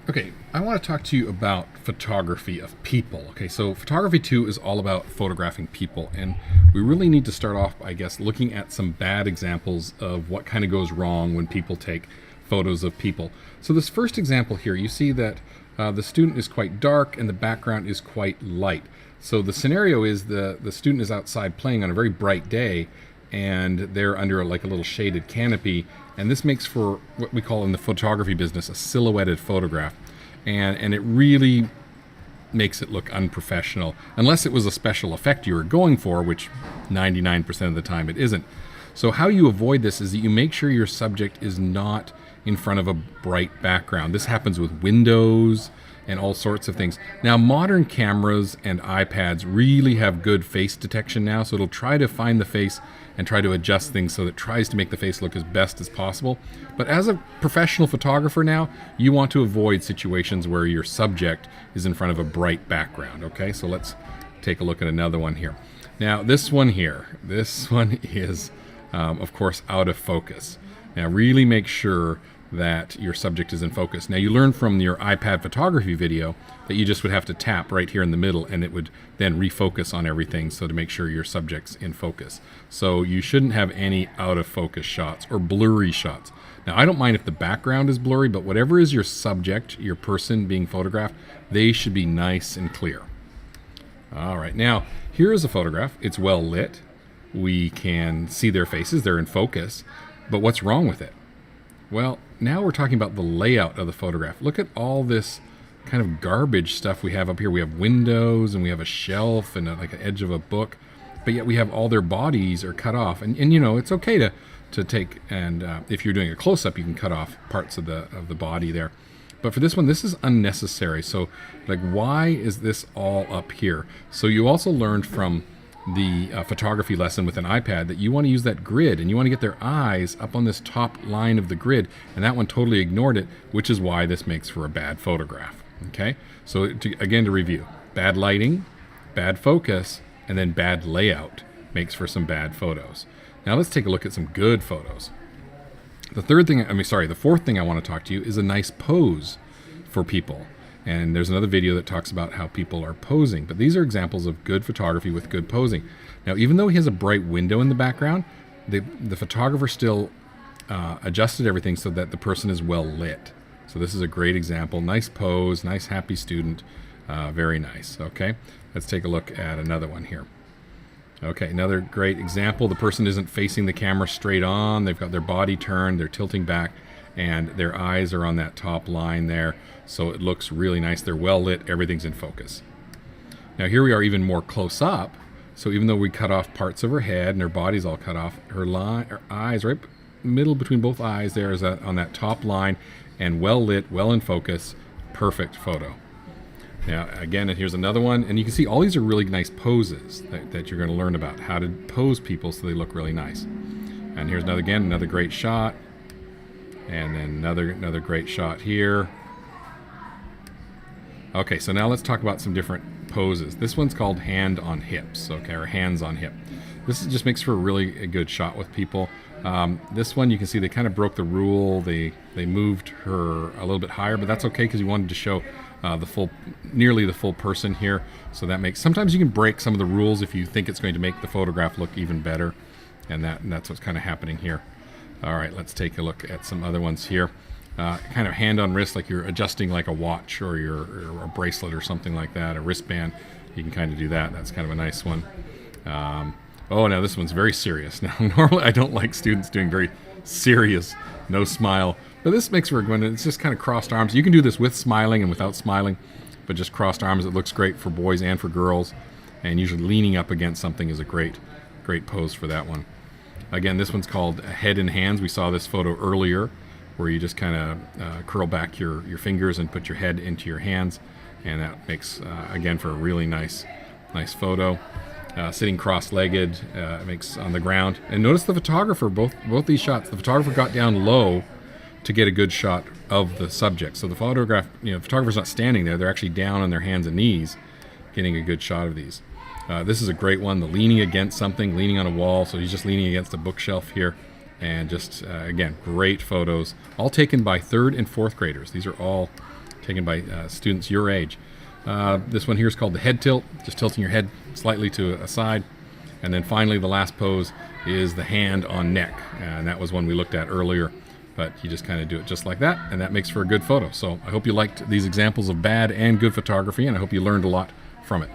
Okay, I want to talk to you about photography of people. Okay, so photography too is all about photographing people, and we really need to start off, I guess, looking at some bad examples of what kind of goes wrong when people take photos of people. So this first example here, you see that the student is quite dark and the background is quite light. So the scenario is the student is outside playing on a very bright day, and they're under like a little shaded canopy, and this makes for what we call in the photography business a silhouetted photograph, and it really makes it look unprofessional unless it was a special effect you were going for, which 99% of the time it isn't. So how you avoid this is that you make sure your subject is not in front of a bright background. This happens with windows and all sorts of things. Now, modern cameras and iPads really have good face detection now, so it'll try to find the face and try to adjust things so that it tries to make the face look as best as possible. But as a professional photographer now, you want to avoid situations where your subject is in front of a bright background, okay? So let's take a look at another one here. Now, this one is, of course, out of focus. Now, really make sure that your subject is in focus. Now, you learn from your iPad photography video that you just would have to tap right here in the middle and it would then refocus on everything, so to make sure your subject's in focus. So you shouldn't have any out of focus shots or blurry shots. Now, I don't mind if the background is blurry, but whatever is your subject, your person being photographed, they should be nice and clear. All right, now here is a photograph. It's well lit. We can see their faces, they're in focus, but what's wrong with it? Well, now we're talking about the layout of the photograph. Look at all this kind of garbage stuff we have up here. We have windows and we have a shelf and like an edge of a book, but yet we have all their bodies are cut off. And you know, it's okay to take, and if you're doing a close-up, you can cut off parts of the body there. But for this one, this is unnecessary. So like, why is this all up here? So you also learned from the photography lesson with an iPad that you want to use that grid and you want to get their eyes up on this top line of the grid, and that one totally ignored it, which is why this makes for a bad photograph. Okay, so again to review: bad lighting, bad focus, and then bad layout makes for some bad photos. Now let's take a look at some good photos. The fourth thing I want to talk to you is a nice pose for people. And there's another video that talks about how people are posing. But these are examples of good photography with good posing. Now, even though he has a bright window in the background, the photographer still adjusted everything so that the person is well lit. So this is a great example. Nice pose, nice happy student, very nice. Okay, let's take a look at another one here. Okay, another great example. The person isn't facing the camera straight on. They've got their body turned, they're tilting back, and their eyes are on that top line there. So it looks really nice. They're well lit, everything's in focus. Now here we are even more close up. So even though we cut off parts of her head and her body's all cut off, her eyes, right middle between both eyes there is on that top line, and well lit, well in focus, perfect photo. Now again, here's another one, and you can see all these are really nice poses that you're going to learn about, how to pose people so they look really nice. And here's another great shot, and then another great shot here. Okay, so now let's talk about some different poses. This one's called hand on hips, okay, or hands on hip. This just makes for a good shot with people. This one, you can see they kind of broke the rule. They moved her a little bit higher, but that's okay because you wanted to show nearly the full person here. So that makes, sometimes you can break some of the rules if you think it's going to make the photograph look even better, and that's what's kind of happening here. All right, let's take a look at some other ones here. Kind of hand on wrist, like you're adjusting like a watch or a bracelet or something like that, a wristband. You can kind of do that. That's kind of a nice one. Oh, now this one's very serious. Now, normally I don't like students doing very serious, no smile, but this makes for a good one. It's just kind of crossed arms. You can do this with smiling and without smiling, but just crossed arms. It looks great for boys and for girls, and usually leaning up against something is a great pose for that one. Again, this one's called head in hands. We saw this photo earlier, where you just kind of curl back your fingers and put your head into your hands, and that makes again for a really nice photo. Sitting cross-legged, makes on the ground. And notice the photographer, both these shots, the photographer got down low to get a good shot of the subject. So the photographer's not standing there, they're actually down on their hands and knees getting a good shot of these. This is a great one, the leaning against something, leaning on a wall, so he's just leaning against a bookshelf here. And just, again, great photos, all taken by 3rd and 4th graders. These are all taken by students your age. This one here is called the head tilt, just tilting your head slightly to a side. And then finally, the last pose is the hand on neck. And that was one we looked at earlier, but you just kind of do it just like that, and that makes for a good photo. So I hope you liked these examples of bad and good photography, and I hope you learned a lot from it.